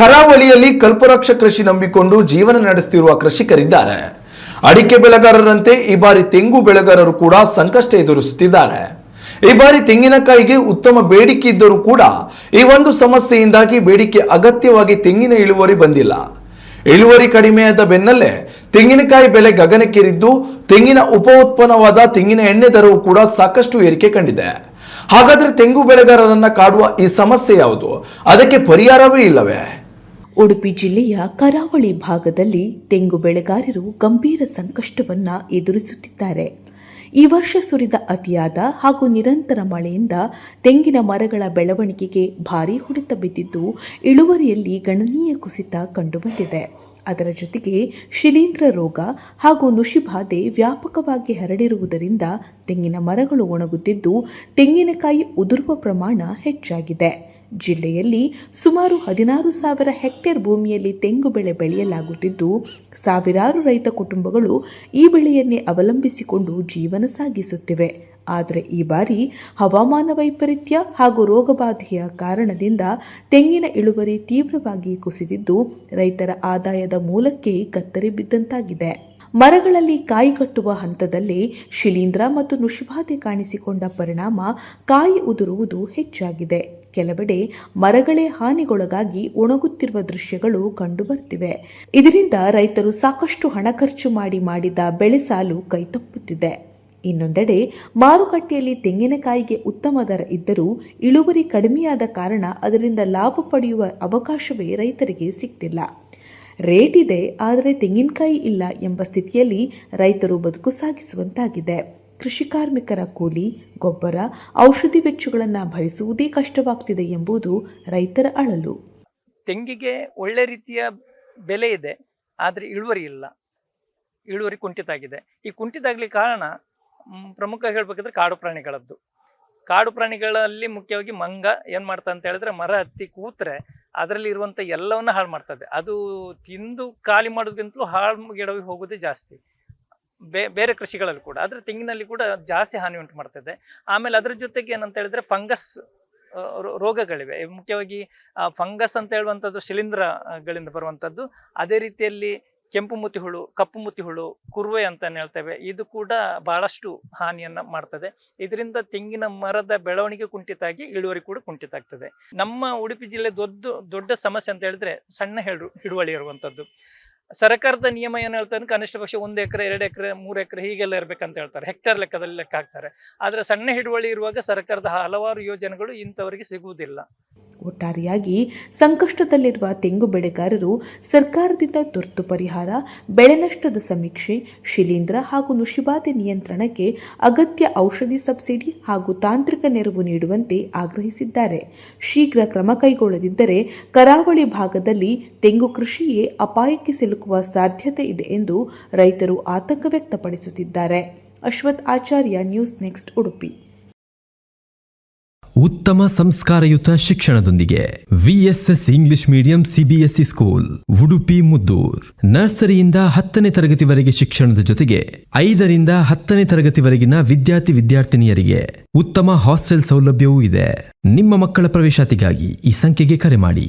ಕರಾವಳಿಯಲ್ಲಿ ಕಲ್ಪವೃಕ್ಷ ಕೃಷಿ ನಂಬಿಕೊಂಡು ಜೀವನ ನಡೆಸುತ್ತಿರುವ ಕೃಷಿಕರಿದ್ದಾರೆ. ಅಡಿಕೆ ಬೆಳೆಗಾರರಂತೆ ಈ ಬಾರಿ ತೆಂಗು ಬೆಳೆಗಾರರು ಕೂಡ ಸಂಕಷ್ಟ ಎದುರಿಸುತ್ತಿದ್ದಾರೆ. ಈ ಬಾರಿ ತೆಂಗಿನಕಾಯಿಗೆ ಉತ್ತಮ ಬೇಡಿಕೆ ಇದ್ದರೂ ಕೂಡ ಈ ಒಂದು ಸಮಸ್ಯೆಯಿಂದಾಗಿ ಬೇಡಿಕೆ ಅಗತ್ಯವಾಗಿ ತೆಂಗಿನ ಇಳುವರಿ ಬಂದಿಲ್ಲ. ಇಳುವರಿ ಕಡಿಮೆಯಾದ ಬೆನ್ನಲ್ಲೇ ತೆಂಗಿನಕಾಯಿ ಬೆಲೆ ಗಗನಕ್ಕೇರಿದ್ದು ತೆಂಗಿನ ಉಪ ಉತ್ಪನ್ನವಾದ ತೆಂಗಿನ ಎಣ್ಣೆ ದರವು ಕೂಡ ಸಾಕಷ್ಟು ಏರಿಕೆ ಕಂಡಿದೆ. ಹಾಗಾದ್ರೆ ತೆಂಗು ಬೆಳೆಗಾರರನ್ನ ಕಾಡುವ ಈ ಸಮಸ್ಯೆ ಯಾವುದು? ಅದಕ್ಕೆ ಪರಿಹಾರವೇ ಇಲ್ಲವೇ? ಉಡುಪಿ ಜಿಲ್ಲೆಯ ಕರಾವಳಿ ಭಾಗದಲ್ಲಿ ತೆಂಗು ಬೆಳೆಗಾರರು ಗಂಭೀರ ಸಂಕಷ್ಟವನ್ನ ಎದುರಿಸುತ್ತಿದ್ದಾರೆ. ಈ ವರ್ಷ ಸುರಿದ ಅತಿಯಾದ ಹಾಗೂ ನಿರಂತರ ಮಳೆಯಿಂದ ತೆಂಗಿನ ಮರಗಳ ಬೆಳವಣಿಗೆಗೆ ಭಾರೀ ಹೊಡೆತ ಬಿದ್ದಿದ್ದು ಇಳುವರಿಯಲ್ಲಿ ಗಣನೀಯ ಕುಸಿತ ಕಂಡುಬಂದಿದೆ. ಅದರ ಜೊತೆಗೆ ಶಿಲೀಂಧ್ರ ರೋಗ ಹಾಗೂ ನುಷಿಬಾಧೆ ವ್ಯಾಪಕವಾಗಿ ಹರಡಿರುವುದರಿಂದ ತೆಂಗಿನ ಮರಗಳು ಒಣಗುತ್ತಿದ್ದು ತೆಂಗಿನಕಾಯಿ ಉದುರುವ ಪ್ರಮಾಣ ಹೆಚ್ಚಾಗಿದೆ. ಜಿಲ್ಲೆಯಲ್ಲಿ ಸುಮಾರು 16,000 ಹೆಕ್ಟೇರ್ ಭೂಮಿಯಲ್ಲಿ ತೆಂಗು ಬೆಳೆ ಬೆಳೆಯಲಾಗುತ್ತಿದ್ದು ಸಾವಿರಾರು ರೈತ ಕುಟುಂಬಗಳು ಈ ಬೆಳೆಯನ್ನೇ ಅವಲಂಬಿಸಿಕೊಂಡು ಜೀವನ ಸಾಗಿಸುತ್ತಿವೆ. ಆದರೆ ಈ ಬಾರಿ ಹವಾಮಾನ ವೈಪರೀತ್ಯ ಹಾಗೂ ರೋಗಬಾಧೆಯ ಕಾರಣದಿಂದ ತೆಂಗಿನ ಇಳುವರಿ ತೀವ್ರವಾಗಿ ಕುಸಿದಿದ್ದು ರೈತರ ಆದಾಯದ ಮೂಲಕ್ಕೆ ಕತ್ತರಿ ಬಿದ್ದಂತಾಗಿದೆ. ಮರಗಳಲ್ಲಿ ಕಾಯಿ ಕಟ್ಟುವ ಹಂತದಲ್ಲಿ ಶಿಲೀಂಧ್ರ ಮತ್ತು ನುಷಿಬಾಧೆ ಕಾಣಿಸಿಕೊಂಡ ಪರಿಣಾಮ ಕಾಯಿ ಉದುರುವುದು ಹೆಚ್ಚಾಗಿದೆ. ಕೆಲವೆಡೆ ಮರಗಳೇ ಹಾನಿಗೊಳಗಾಗಿ ಒಣಗುತ್ತಿರುವ ದೃಶ್ಯಗಳು ಕಂಡುಬರುತ್ತಿವೆ. ಇದರಿಂದ ರೈತರು ಸಾಕಷ್ಟು ಹಣ ಖರ್ಚು ಮಾಡಿದ ಬೆಳೆ ಸಾಲು ಕೈತಪ್ಪುತ್ತಿದೆ. ಇನ್ನೊಂದೆಡೆ ಮಾರುಕಟ್ಟೆಯಲ್ಲಿ ತೆಂಗಿನಕಾಯಿಗೆ ಉತ್ತಮ ದರ ಇದ್ದರೂ ಇಳುವರಿ ಕಡಿಮೆಯಾದ ಕಾರಣ ಅದರಿಂದ ಲಾಭ ಪಡೆಯುವ ಅವಕಾಶವೇ ರೈತರಿಗೆ ಸಿಗ್ತಿಲ್ಲ. ರೇಟ್ ಇದೆ, ಆದರೆ ತೆಂಗಿನಕಾಯಿ ಇಲ್ಲ ಎಂಬ ಸ್ಥಿತಿಯಲ್ಲಿ ರೈತರು ಬದುಕು ಸಾಗಿಸುವಂತಾಗಿದೆ. ಕೃಷಿ ಕಾರ್ಮಿಕರ ಕೂಲಿ, ಗೊಬ್ಬರ, ಔಷಧಿ ವೆಚ್ಚಗಳನ್ನು ಭರಿಸುವುದೇ ಕಷ್ಟವಾಗ್ತಿದೆ ಎಂಬುದು ರೈತರ ಅಳಲು. ತೆಂಗಿಗೆ ಒಳ್ಳೆ ರೀತಿಯ ಬೆಲೆ ಇದೆ, ಆದರೆ ಇಳುವರಿ ಇಲ್ಲ. ಇಳುವರಿ ಕುಂಠಿತ ಆಗಿದೆ. ಈ ಕುಂಠಿತ ಆಗಲಿಕ್ಕೆ ಕಾರಣ ಪ್ರಮುಖ ಹೇಳಬೇಕಿದ್ರೆ ಕಾಡು ಪ್ರಾಣಿಗಳದ್ದು. ಕಾಡು ಪ್ರಾಣಿಗಳಲ್ಲಿ ಮುಖ್ಯವಾಗಿ ಮಂಗ ಏನು ಮಾಡ್ತಾ ಅಂತ ಹೇಳಿದ್ರೆ ಮರ ಹತ್ತಿ ಕೂತ್ರೆ ಅದರಲ್ಲಿ ಇರುವಂಥ ಎಲ್ಲವನ್ನ ಹಾಳು ಮಾಡ್ತದೆ. ಅದು ತಿಂದು ಖಾಲಿ ಮಾಡೋದಕ್ಕಿಂತಲೂ ಹಾಳುಗೆಡವಿ ಹೋಗೋದೇ ಜಾಸ್ತಿ ಬೇರೆ ಕೃಷಿಗಳಲ್ಲಿ ಕೂಡ. ಆದರೆ ತೆಂಗಿನಲ್ಲಿ ಕೂಡ ಜಾಸ್ತಿ ಹಾನಿ ಉಂಟು ಮಾಡ್ತದೆ. ಆಮೇಲೆ ಅದ್ರ ಜೊತೆಗೆ ಏನಂತ ಹೇಳಿದ್ರೆ ಫಂಗಸ್ ರೋಗಗಳಿವೆ. ಮುಖ್ಯವಾಗಿ ಫಂಗಸ್ ಅಂತ ಹೇಳುವಂಥದ್ದು ಶಿಲೀಂಧ್ರಗಳಿಂದ ಬರುವಂಥದ್ದು. ಅದೇ ರೀತಿಯಲ್ಲಿ ಕೆಂಪು ಮುತಿ ಹುಳು, ಕಪ್ಪು ಮುತಿ ಹುಳು, ಕುರುವೆ ಅಂತ ಹೇಳ್ತೇವೆ, ಇದು ಕೂಡ ಬಹಳಷ್ಟು ಹಾನಿಯನ್ನ ಮಾಡ್ತದೆ. ಇದರಿಂದ ತೆಂಗಿನ ಮರದ ಬೆಳವಣಿಗೆ ಕುಂಠಿತ ಆಗಿ ಇಳುವರಿ ಕೂಡ ಕುಂಠಿತ ಆಗ್ತದೆ. ನಮ್ಮ ಉಡುಪಿ ಜಿಲ್ಲೆ ದೊಡ್ಡ ಸಮಸ್ಯೆ ಅಂತ ಹೇಳಿದ್ರೆ ಸಣ್ಣ ಹಿಡುವಳಿ ಇರುವಂಥದ್ದು. ಸರ್ಕಾರದ ನಿಯಮ ಏನು ಹೇಳ್ತಾರೆ, ಕನಿಷ್ಠ ಪಕ್ಷ 1 ಎಕರೆ 2 ಎಕರೆ 3 ಎಕರೆ ಹೀಗೆಲ್ಲ ಇರ್ಬೇಕಂತ ಹೇಳ್ತಾರೆ. ಹೆಕ್ಟೇರ್ ಲೆಕ್ಕದಲ್ಲಿ ಲೆಕ್ಕ ಹಾಕ್ತಾರೆ. ಆದರೆ ಸಣ್ಣ ಹಿಡುವಳಿ ಇರುವಾಗ ಸರ್ಕಾರದ ಹಲವಾರು ಯೋಜನೆಗಳು ಇಂಥವರಿಗೆ ಸಿಗುವುದಿಲ್ಲ. ಒಟ್ಟಾರೆಯಾಗಿ ಸಂಕಷ್ಟದಲ್ಲಿರುವ ತೆಂಗು ಬೆಳೆಗಾರರು ಸರ್ಕಾರದಿಂದ ತುರ್ತು ಪರಿಹಾರ, ಬೆಳೆ ನಷ್ಟದ ಸಮೀಕ್ಷೆ, ಶಿಲೀಂಧ್ರ ಹಾಗೂ ನುಷಿಬಾಧೆ ನಿಯಂತ್ರಣಕ್ಕೆ ಅಗತ್ಯ ಔಷಧಿ ಸಬ್ಸಿಡಿ ಹಾಗೂ ತಾಂತ್ರಿಕ ನೆರವು ನೀಡುವಂತೆ ಆಗ್ರಹಿಸಿದ್ದಾರೆ. ಶೀಘ್ರ ಕ್ರಮ ಕೈಗೊಳ್ಳದಿದ್ದರೆ ಕರಾವಳಿ ಭಾಗದಲ್ಲಿ ತೆಂಗು ಕೃಷಿಯೇ ಅಪಾಯಕ್ಕೆ ಸಿಲುಕುವ ಸಾಧ್ಯತೆ ಇದೆ ಎಂದು ರೈತರು ಆತಂಕ ವ್ಯಕ್ತಪಡಿಸುತ್ತಿದ್ದಾರೆ. Ashwath Acharya, news next, Udupi. ಉತ್ತಮ ಸಂಸ್ಕಾರಯುತ ಶಿಕ್ಷಣದೊಂದಿಗೆ VSS English medium CBSE school, Udupi Muddur. ನರ್ಸರಿಯಿಂದ 10ನೇ ತರಗತಿವರೆಗೆ ಶಿಕ್ಷಣದ ಜೊತೆಗೆ 5ರಿಂದ 10ನೇ ತರಗತಿವರೆಗಿನ ವಿದ್ಯಾರ್ಥಿನಿಯರಿಗೆ ಉತ್ತಮ ಹಾಸ್ಟೆಲ್ ಸೌಲಭ್ಯವೂ ಇದೆ. ನಿಮ್ಮ ಮಕ್ಕಳ ಪ್ರವೇಶಾತಿಗಾಗಿ ಈ ಸಂಖ್ಯೆಗೆ ಕರೆ ಮಾಡಿ.